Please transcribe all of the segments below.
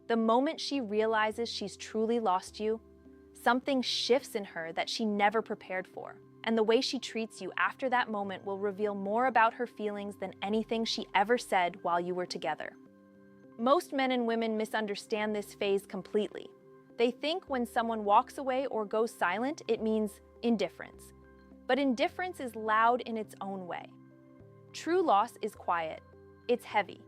The moment she realizes she's truly lost you, something shifts in her that she never prepared for. And the way she treats you after that moment will reveal more about her feelings than anything she ever said while you were together. Most men and women misunderstand this phase completely. They think when someone walks away or goes silent, it means indifference. But indifference is loud in its own way. True loss is quiet. It's heavy.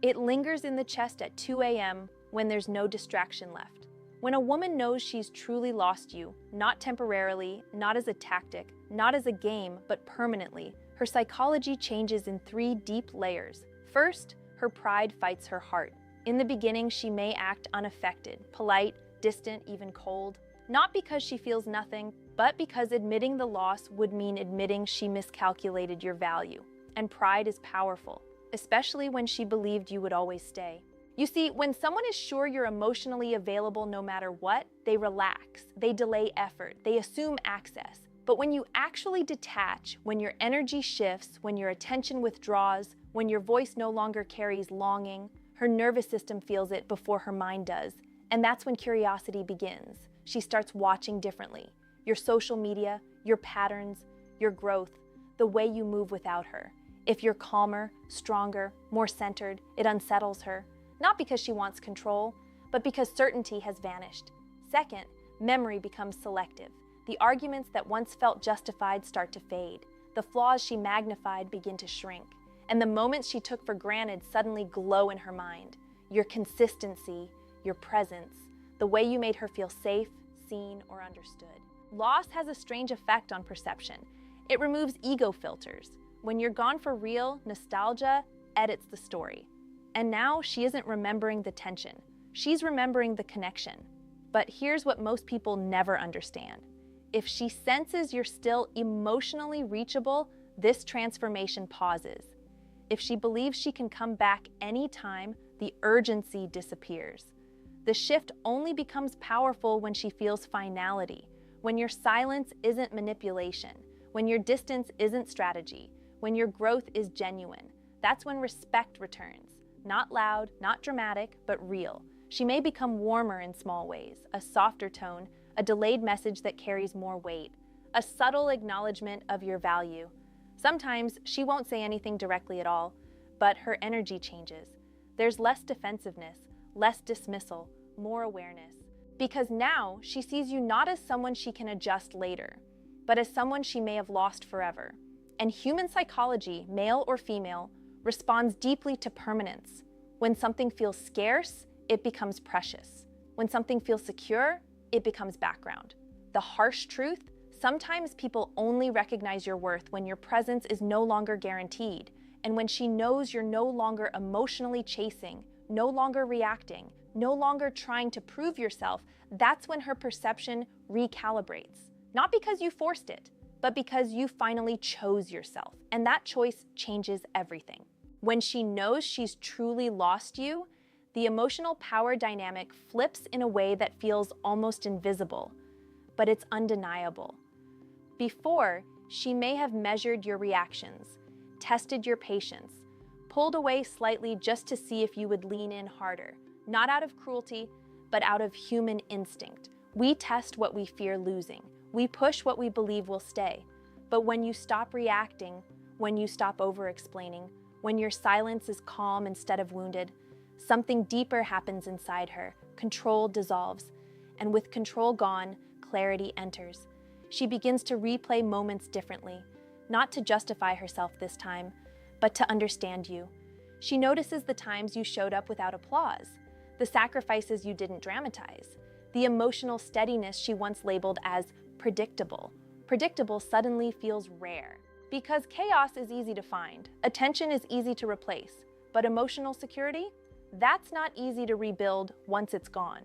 It lingers in the chest at 2 a.m. when there's no distraction left. When a woman knows she's truly lost you, not temporarily, not as a tactic, not as a game, but permanently, her psychology changes in 3 deep layers. First, her pride fights her heart. In the beginning, she may act unaffected, polite, distant, even cold. Not because she feels nothing, but because admitting the loss would mean admitting she miscalculated your value. And pride is powerful, especially when she believed you would always stay. You see, when someone is sure you're emotionally available no matter what, they relax, they delay effort, they assume access. But when you actually detach, when your energy shifts, when your attention withdraws, when your voice no longer carries longing, her nervous system feels it before her mind does. And that's when curiosity begins. She starts watching differently. Your social media, your patterns, your growth, the way you move without her. If you're calmer, stronger, more centered, it unsettles her. Not because she wants control, but because certainty has vanished. Second, memory becomes selective. The arguments that once felt justified start to fade. The flaws she magnified begin to shrink. And the moments she took for granted suddenly glow in her mind. Your consistency, your presence, the way you made her feel safe, seen, or understood. Loss has a strange effect on perception. It removes ego filters. When you're gone for real, nostalgia edits the story. And now she isn't remembering the tension. She's remembering the connection. But here's what most people never understand. If she senses you're still emotionally reachable, this transformation pauses. If she believes she can come back anytime, the urgency disappears. The shift only becomes powerful when she feels finality, when your silence isn't manipulation, when your distance isn't strategy, when your growth is genuine. That's when respect returns. Not loud, not dramatic, but real. She may become warmer in small ways, a softer tone, a delayed message that carries more weight, a subtle acknowledgement of your value. Sometimes she won't say anything directly at all, but her energy changes. There's less defensiveness, less dismissal, more awareness. Because now she sees you not as someone she can adjust later, but as someone she may have lost forever. And human psychology, male or female, responds deeply to permanence. When something feels scarce, it becomes precious. When something feels secure, it becomes background. The harsh truth, sometimes people only recognize your worth when your presence is no longer guaranteed, and when she knows you're no longer emotionally chasing, no longer reacting, no longer trying to prove yourself. That's when her perception recalibrates. Not because you forced it, but because you finally chose yourself. And that choice changes everything. When she knows she's truly lost you, the emotional power dynamic flips in a way that feels almost invisible, but it's undeniable. Before, she may have measured your reactions, tested your patience, pulled away slightly just to see if you would lean in harder, not out of cruelty, but out of human instinct. We test what we fear losing. We push what we believe will stay. But when you stop reacting, when you stop over-explaining, when your silence is calm instead of wounded, something deeper happens inside her. Control dissolves. And with control gone, clarity enters. She begins to replay moments differently, not to justify herself this time, but to understand you. She notices the times you showed up without applause, the sacrifices you didn't dramatize, the emotional steadiness she once labeled as predictable. Predictable suddenly feels rare. Because chaos is easy to find, attention is easy to replace, but emotional security? That's not easy to rebuild once it's gone.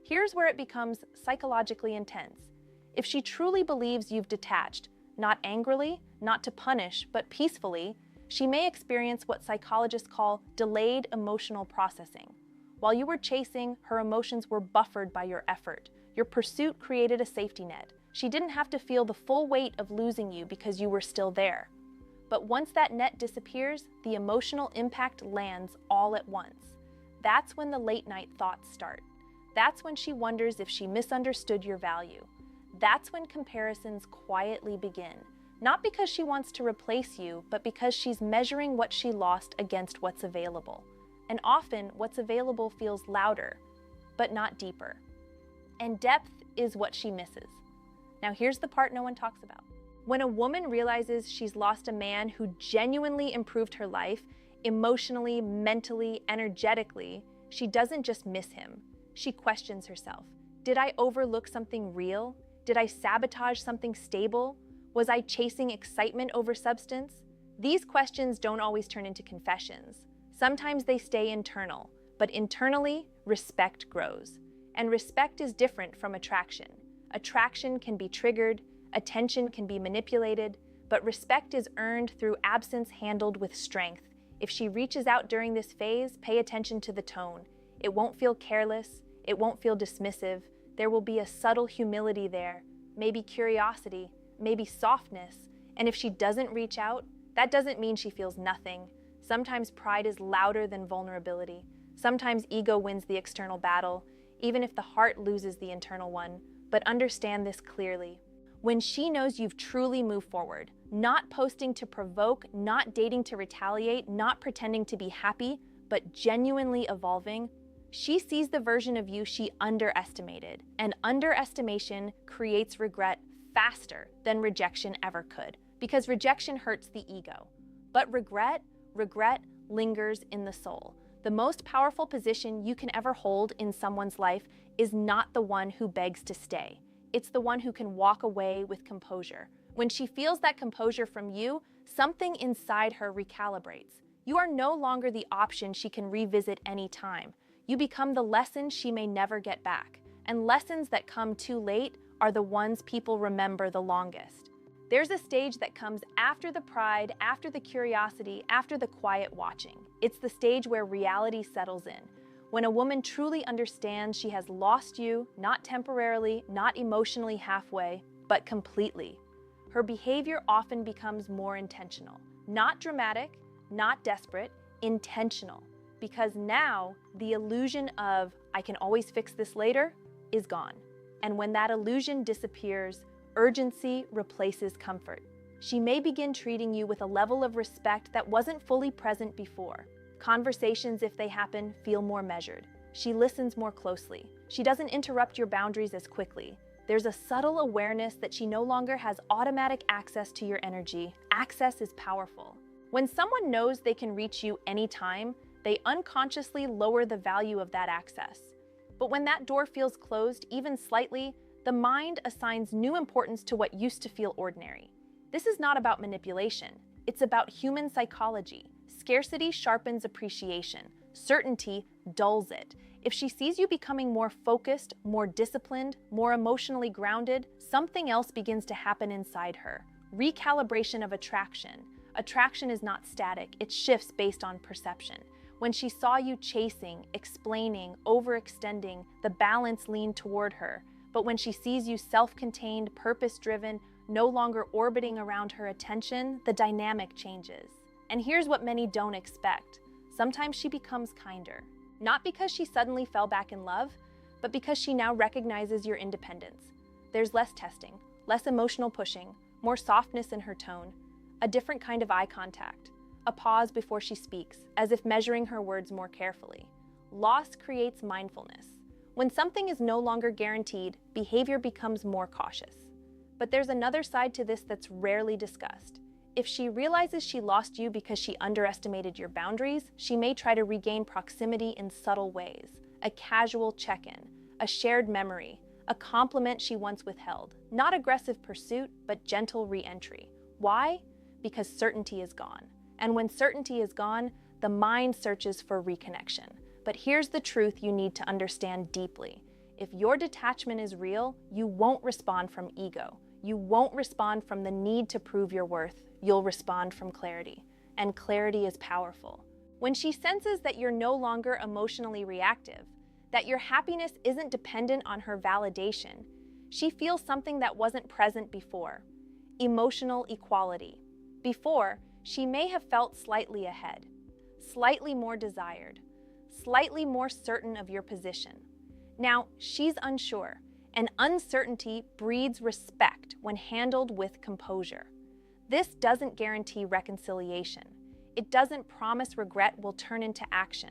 Here's where it becomes psychologically intense. If she truly believes you've detached, not angrily, not to punish, but peacefully, she may experience what psychologists call delayed emotional processing. While you were chasing, her emotions were buffered by your effort. Your pursuit created a safety net. She didn't have to feel the full weight of losing you because you were still there. But once that net disappears, the emotional impact lands all at once. That's when the late-night thoughts start. That's when she wonders if she misunderstood your value. That's when comparisons quietly begin. Not because she wants to replace you, but because she's measuring what she lost against what's available. And often, what's available feels louder, but not deeper. And depth is what she misses. Now here's the part no one talks about. When a woman realizes she's lost a man who genuinely improved her life, emotionally, mentally, energetically, she doesn't just miss him. She questions herself. Did I overlook something real? Did I sabotage something stable? Was I chasing excitement over substance? These questions don't always turn into confessions. Sometimes they stay internal, but internally, respect grows. And respect is different from attraction. Attraction can be triggered, attention can be manipulated, but respect is earned through absence handled with strength. If she reaches out during this phase, pay attention to the tone. It won't feel careless, it won't feel dismissive. There will be a subtle humility there, maybe curiosity, maybe softness. And if she doesn't reach out, that doesn't mean she feels nothing. Sometimes pride is louder than vulnerability. Sometimes ego wins the external battle, even if the heart loses the internal one. But understand this clearly. When she knows you've truly moved forward, not posting to provoke, not dating to retaliate, not pretending to be happy, but genuinely evolving, she sees the version of you she underestimated. And underestimation creates regret faster than rejection ever could, because rejection hurts the ego. But regret lingers in the soul. The most powerful position you can ever hold in someone's life is not the one who begs to stay. It's the one who can walk away with composure. When she feels that composure from you, something inside her recalibrates. You are no longer the option she can revisit anytime. You become the lesson she may never get back. And lessons that come too late are the ones people remember the longest. There's a stage that comes after the pride, after the curiosity, after the quiet watching. It's the stage where reality settles in. When a woman truly understands she has lost you, not temporarily, not emotionally halfway, but completely. Her behavior often becomes more intentional. Not dramatic, not desperate, intentional. Because now, the illusion of, I can always fix this later, is gone. And when that illusion disappears, urgency replaces comfort. She may begin treating you with a level of respect that wasn't fully present before. Conversations, if they happen, feel more measured. She listens more closely. She doesn't interrupt your boundaries as quickly. There's a subtle awareness that she no longer has automatic access to your energy. Access is powerful. When someone knows they can reach you anytime, they unconsciously lower the value of that access. But when that door feels closed, even slightly, the mind assigns new importance to what used to feel ordinary. This is not about manipulation. It's about human psychology. Scarcity sharpens appreciation. Certainty dulls it. If she sees you becoming more focused, more disciplined, more emotionally grounded, something else begins to happen inside her. Recalibration of attraction. Attraction is not static. It shifts based on perception. When she saw you chasing, explaining, overextending, the balance leaned toward her. But when she sees you self-contained, purpose-driven, no longer orbiting around her attention, the dynamic changes. And here's what many don't expect. Sometimes she becomes kinder. Not because she suddenly fell back in love, but because she now recognizes your independence. There's less testing, less emotional pushing, more softness in her tone, a different kind of eye contact, a pause before she speaks, as if measuring her words more carefully. Loss creates mindfulness. When something is no longer guaranteed, behavior becomes more cautious. But there's another side to this that's rarely discussed. If she realizes she lost you because she underestimated your boundaries, she may try to regain proximity in subtle ways. A casual check-in, a shared memory, a compliment she once withheld. Not aggressive pursuit, but gentle re-entry. Why? Because certainty is gone. And when certainty is gone, the mind searches for reconnection. But here's the truth you need to understand deeply. If your detachment is real, you won't respond from ego. You won't respond from the need to prove your worth. You'll respond from clarity. And clarity is powerful. When she senses that you're no longer emotionally reactive, that your happiness isn't dependent on her validation, she feels something that wasn't present before. Emotional equality. Before, she may have felt slightly ahead, slightly more desired, slightly more certain of your position. Now, she's unsure, and uncertainty breeds respect when handled with composure. This doesn't guarantee reconciliation. It doesn't promise regret will turn into action,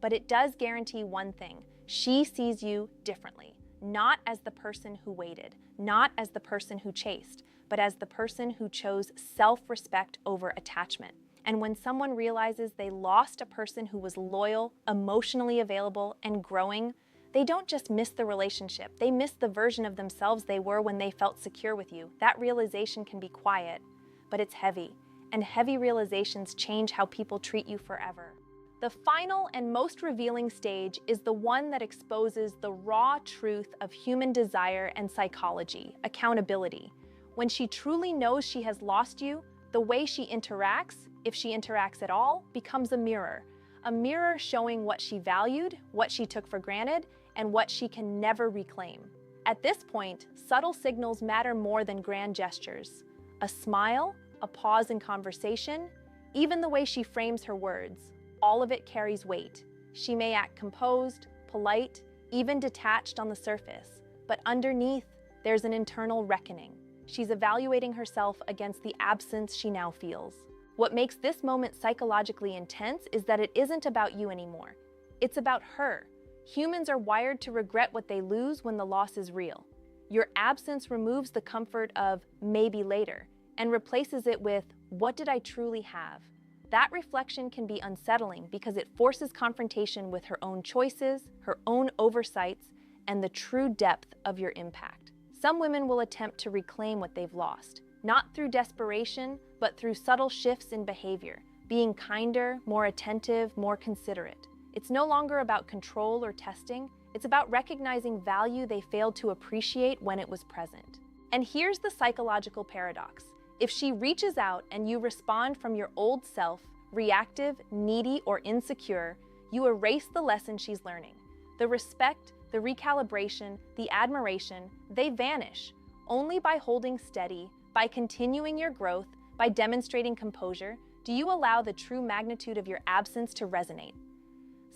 but it does guarantee one thing: she sees you differently, not as the person who waited, not as the person who chased, but as the person who chose self-respect over attachment. And when someone realizes they lost a person who was loyal, emotionally available, and growing, they don't just miss the relationship, they miss the version of themselves they were when they felt secure with you. That realization can be quiet, but it's heavy, and heavy realizations change how people treat you forever. The final and most revealing stage is the one that exposes the raw truth of human desire and psychology: accountability. When she truly knows she has lost you, the way she interacts, if she interacts at all, becomes a mirror showing what she valued, what she took for granted, and what she can never reclaim. At this point, subtle signals matter more than grand gestures. A smile, a pause in conversation, even the way she frames her words, all of it carries weight. She may act composed, polite, even detached on the surface, but underneath, there's an internal reckoning. She's evaluating herself against the absence she now feels. What makes this moment psychologically intense is that it isn't about you anymore. It's about her. Humans are wired to regret what they lose when the loss is real. Your absence removes the comfort of maybe later and replaces it with, what did I truly have? That reflection can be unsettling because it forces confrontation with her own choices, her own oversights, and the true depth of your impact. Some women will attempt to reclaim what they've lost, not through desperation, but through subtle shifts in behavior, being kinder, more attentive, more considerate. It's no longer about control or testing, it's about recognizing value they failed to appreciate when it was present. And here's the psychological paradox. If she reaches out and you respond from your old self, reactive, needy, or insecure, you erase the lesson she's learning. The respect, the recalibration, the admiration, they vanish. Only by holding steady, by continuing your growth, by demonstrating composure, do you allow the true magnitude of your absence to resonate.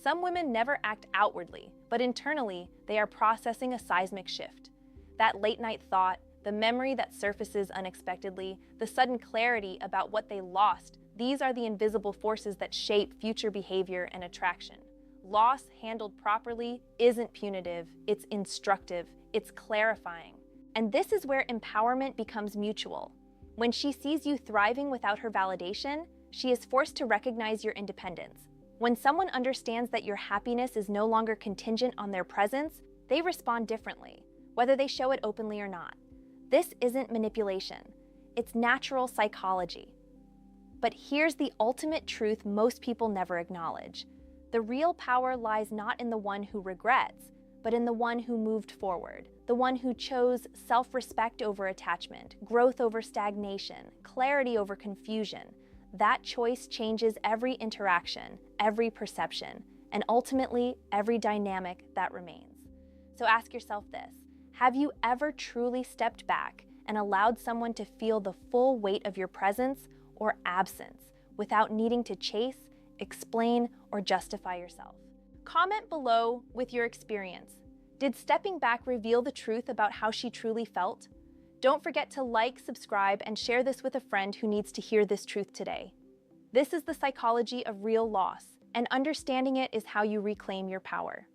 Some women never act outwardly, but internally, they are processing a seismic shift. That late-night thought, the memory that surfaces unexpectedly, the sudden clarity about what they lost, these are the invisible forces that shape future behavior and attraction. Loss handled properly isn't punitive, it's instructive, it's clarifying. And this is where empowerment becomes mutual. When she sees you thriving without her validation, she is forced to recognize your independence. When someone understands that your happiness is no longer contingent on their presence, they respond differently, whether they show it openly or not. This isn't manipulation, it's natural psychology. But here's the ultimate truth most people never acknowledge. The real power lies not in the one who regrets, but in the one who moved forward, the one who chose self-respect over attachment, growth over stagnation, clarity over confusion. That choice changes every interaction, every perception, and ultimately every dynamic that remains. So ask yourself this: have you ever truly stepped back and allowed someone to feel the full weight of your presence or absence without needing to chase, explain, or justify yourself? Comment below with your experience. Did stepping back reveal the truth about how she truly felt? Don't forget to like, subscribe, and share this with a friend who needs to hear this truth today. This is the psychology of real loss, and understanding it is how you reclaim your power.